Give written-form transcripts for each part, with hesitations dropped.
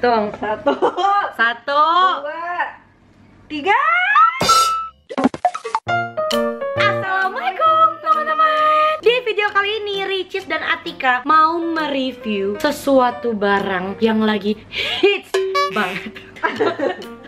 Hitung. 1, 1, 2, 3. Assalamualaikum teman-teman. Di video kali ini Ricis dan Atika mau mereview sesuatu barang yang lagi hits banget.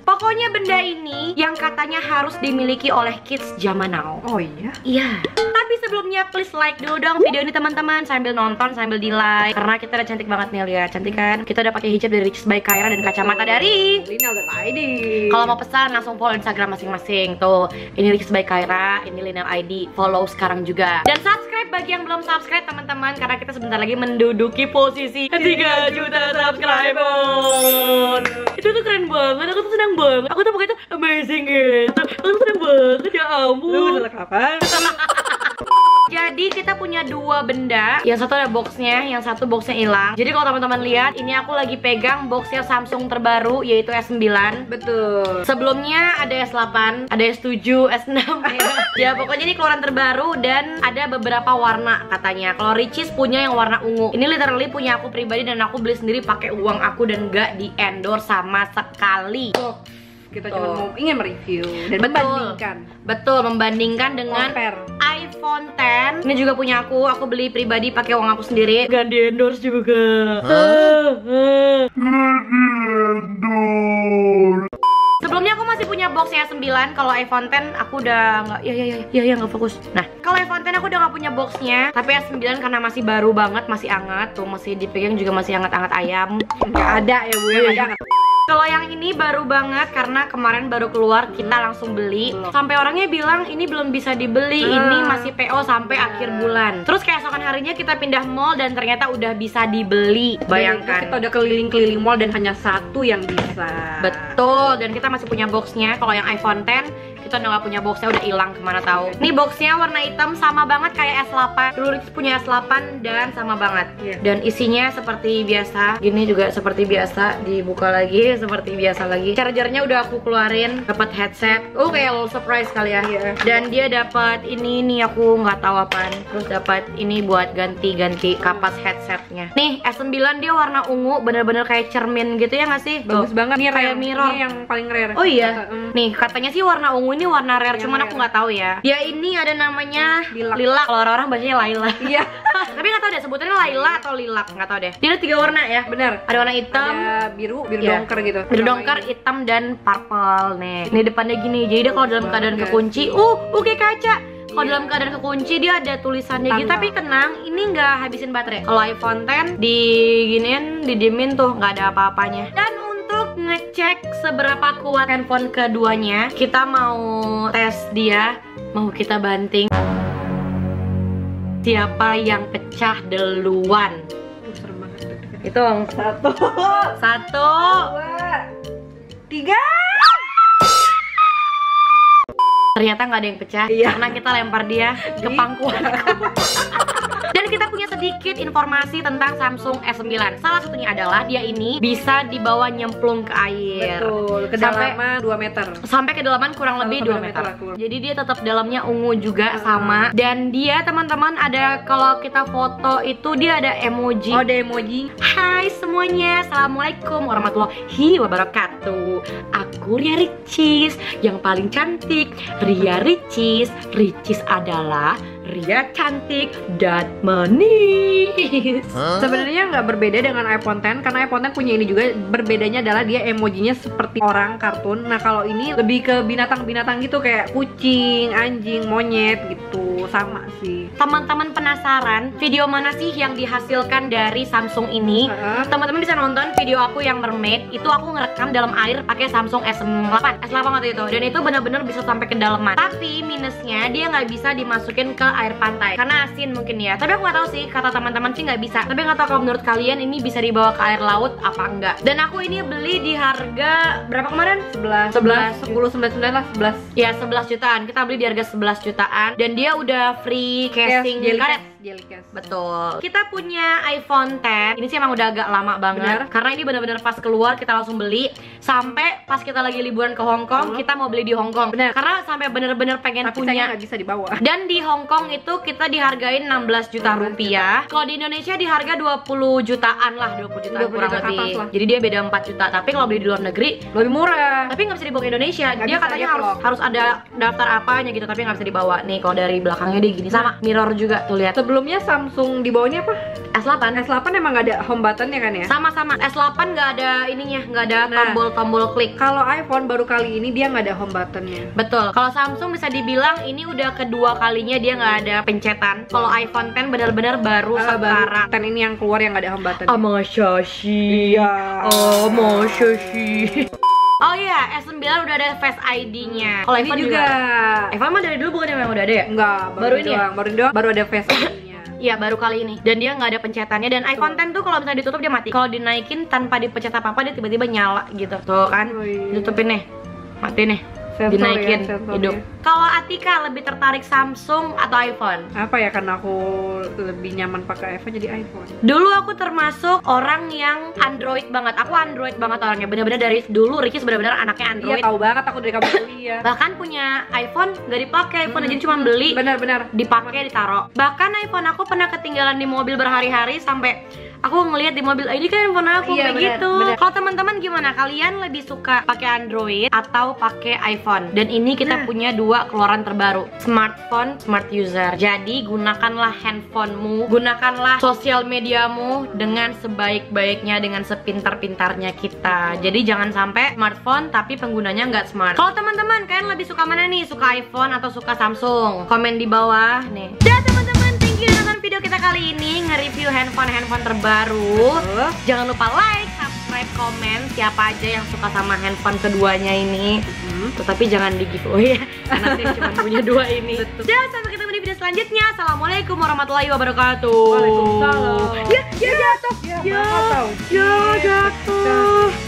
Pokoknya benda ini yang katanya harus dimiliki oleh kids zaman now. Oh iya? Iya. Tapi sebelumnya please like dulu dong video ini teman-teman, sambil nonton sambil di like. Karena kita udah cantik banget nih, lihat cantik kan. Kita udah pakai hijab dari Ricis by Kyra dan kacamata dari Linel.id. Kalau mau pesan langsung follow Instagram masing-masing. Tuh, ini Ricis by Kyra, ini Linel.id. Follow sekarang juga. Dan subscribe bagi yang belum subscribe teman-teman, karena kita sebentar lagi menduduki posisi 3 juta subscriber. Itu tuh keren banget, aku tuh senang banget. Aku tuh pokoknya tuh amazing gitu. Aku tuh senang banget, ya ampun. Lu salah kapan? Jadi kita punya dua benda. Yang satu ada boxnya, yang satu boxnya hilang. Jadi kalau teman-teman lihat, ini aku lagi pegang boxnya Samsung terbaru, yaitu S9. Betul. Sebelumnya ada S8, ada S7, S6 ya pokoknya ini keluaran terbaru dan ada beberapa warna katanya. Kalau Ricis punya yang warna ungu. Ini literally punya aku pribadi dan aku beli sendiri pakai uang aku dan gak di endorse sama sekali. Kita cuma mau ingin mereview dan Betul. membandingkan. Betul, membandingkan dengan Compare. iPhone X. Ini juga punya aku beli pribadi pakai uang aku sendiri. Gak di endorse juga. Sebelumnya aku masih punya boxnya 9. Kalau iPhone X aku udah nggak, ya nggak fokus. Nah, kalau iPhone X aku udah nggak punya boxnya. Tapi S9 karena masih baru banget, masih hangat tuh, masih dipegang juga masih hangat-hangat ayam. Nggak ada ya bu, ya nggak ada. Kalau yang ini baru banget karena kemarin baru keluar, kita langsung beli. Sampai orangnya bilang ini belum bisa dibeli, ini masih PO sampai akhir bulan. Terus keesokan harinya kita pindah mall dan ternyata udah bisa dibeli. Bayangkan. Kita udah keliling-keliling mall dan hanya satu yang bisa. Betul, dan kita masih punya boxnya. Kalau yang iPhone X kita udah gak punya boxnya, udah hilang kemana tahu. Nih boxnya warna hitam sama banget kayak S8. Dulu Ricis punya S8 dan sama banget. Dan isinya seperti biasa. Gini juga seperti biasa, dibuka lagi seperti biasa lagi. Chargernya udah aku keluarin, dapat headset. Oh kayak little surprise kali ya. Dan dia dapat ini nih, aku nggak tahu apaan. Terus dapat ini buat ganti kapas headsetnya. Nih S9 dia warna ungu, bener-bener kayak cermin gitu ya nggak sih? Bagus banget. Ini kayak mirror. Ini yang paling rare. Oh iya. Nih katanya sih warna ungu ini warna rare, cuman aku nggak tahu ya. Dia ini ada namanya Lilak. Kalau orang-orang bacanya Laila. Iya. Tapi nggak tahu deh sebutannya Laila atau Lilak, nggak tahu deh. Dia ada 3 warna ya. Bener. Ada warna hitam, ada biru dongker gitu. biru dongker, hitam dan purple nih. Ini depannya gini. Jadi dia kalau dalam keadaan kekunci, kayak kaca. Kalau dalam keadaan kekunci dia ada tulisannya gitu. Tapi tenang, ini nggak habisin baterai. Kalau iPhone X diginiin, didiemin tuh nggak ada apa-apanya. Dan untuk ngecek seberapa kuat handphone keduanya, kita mau tes dia, mau kita banting siapa yang pecah duluan. Serem banget. Hitung. 1, 1, 2, 3. Ternyata nggak ada yang pecah, karena kita lempar dia ke pangkuan. Dan kita punya sedikit informasi tentang Samsung S9. Salah satunya adalah dia ini bisa dibawa nyemplung ke air. Betul, kedalaman 2 meter. Sampai kedalaman kurang lebih 2 meter. Jadi dia tetap dalamnya ungu juga sama. Dan dia teman-teman ada, kalau kita foto itu dia ada emoji. Oh, ada emoji. Hai semuanya, assalamualaikum warahmatullahi wabarakatuh. Aku Ria Ricis, yang paling cantik. Ria Ricis, Ricis adalah Ria cantik dan manis. Sebenarnya nggak berbeda dengan iPhone X, karena iPhone X punya ini juga. Berbedanya adalah dia emojinya seperti orang kartun. Nah kalau ini lebih ke binatang-binatang gitu, kayak kucing, anjing, monyet gitu. Sama sih. Teman-teman penasaran video mana sih yang dihasilkan dari Samsung ini? Teman-teman bisa nonton video aku yang mermaid. Itu aku ngerekam dalam air pakai Samsung S8 waktu itu. Dan itu benar-benar bisa sampai ke dalaman. Tapi minusnya dia nggak bisa dimasukin ke air pantai karena asin mungkin ya. Tapi aku nggak tahu sih, kata teman-teman sih nggak bisa. Tapi nggak tahu kalau menurut kalian ini bisa dibawa ke air laut apa enggak. Dan aku ini beli di harga berapa kemarin? 10, 99 lah, 11. Ya 11 jutaan. Kita beli di harga 11 jutaan dan dia udah free casing karet. Jellycase. Betul. Kita punya iPhone X. Ini sih emang udah agak lama banget. Karena ini benar-benar pas keluar kita langsung beli. Sampai pas kita lagi liburan ke Hong Kong, kita mau beli di Hong Kong. Bener. Karena sampai bener-bener pengen Tapi punya. saya nggak bisa dibawa. Dan di Hong Kong itu kita dihargain 16 juta rupiah. Kalau di Indonesia di harga 20 jutaan lah, 20 jutaan 20 kurang juta ke lebih. atas lah. Jadi dia beda 4 juta. Tapi kalau beli di luar negeri Lebih murah. tapi nggak bisa dibawa ke Indonesia. Nggak Dia bisa, katanya dia harus vlog. harus ada daftar apanya gitu, tapi nggak bisa dibawa. Nih kalau dari belakangnya dia gini, sama mirror juga tuh lihat. Sebelumnya Samsung di bawahnya apa? S8. S8 emang nggak ada home button ya kan ya? Sama-sama. S8 nggak ada ininya, nggak ada Nah. tombol-tombol klik. Kalau iPhone baru kali ini dia nggak ada home buttonnya. Betul. Kalau Samsung bisa dibilang ini udah kedua kalinya dia nggak ada pencetan. Kalau iPhone X benar-benar baru sekarang. Ten ini yang keluar yang nggak ada home button. Masa sih? Iya. Oh, masa sih? Oh iya, S9 udah ada Face ID-nya. Kalau Ini iPhone juga. iPhone mah dari dulu bukan yang udah ada ya? Enggak, Baru ini ya? baru ada Face ID-nya. Iya, baru kali ini. Dan dia nggak ada pencetannya. Dan iPhone X tuh kalau misalnya ditutup dia mati. Kalau dinaikin tanpa dipencet apa-apa dia tiba-tiba nyala gitu. Tuh kan? Oh, iya. Ditutupin nih. Mati nih. Sensor Dinaikin ya, sensor hidup. ya. Kalau Atika lebih tertarik Samsung atau iPhone? Apa ya, karena aku lebih nyaman pakai iPhone jadi iPhone. Dulu aku termasuk orang yang Android banget. Aku Android banget orangnya. Bener-bener dari dulu Ricis bener-bener anaknya Android. Iya, tahu banget aku dari kamu kuliah. Bahkan punya iPhone nggak dipakai, iPhone aja cuma beli, Benar-benar. dipakai, ditaruh. Bahkan iPhone aku pernah ketinggalan di mobil berhari-hari sampai aku ngelihat di mobil, ini kan handphone aku, Iya, kayak bener, gitu. bener. Kalau teman-teman gimana? Kalian lebih suka pakai Android atau pakai iPhone? Dan ini kita punya dua keluaran terbaru, smartphone, smart user. Jadi gunakanlah handphonemu, gunakanlah sosial mediamu dengan sebaik-baiknya, dengan sepintar-pintarnya kita. Jadi jangan sampai smartphone tapi penggunanya nggak smart. Kalau teman-teman kalian lebih suka mana nih? Suka iPhone atau suka Samsung? Komen di bawah nih. Dan teman-teman, thank you udah nonton video kita kali ini nge-review handphone terbaru. Jangan lupa like, subscribe, komen siapa aja yang suka sama handphone keduanya ini. Tetapi jangan di giveaway ya, karena saya cuma punya dua ini. Dan sampai ketemu di video selanjutnya. Assalamualaikum warahmatullahi wabarakatuh. Waalaikumsalam. Ya jatuh. Ya, Ya jatuh.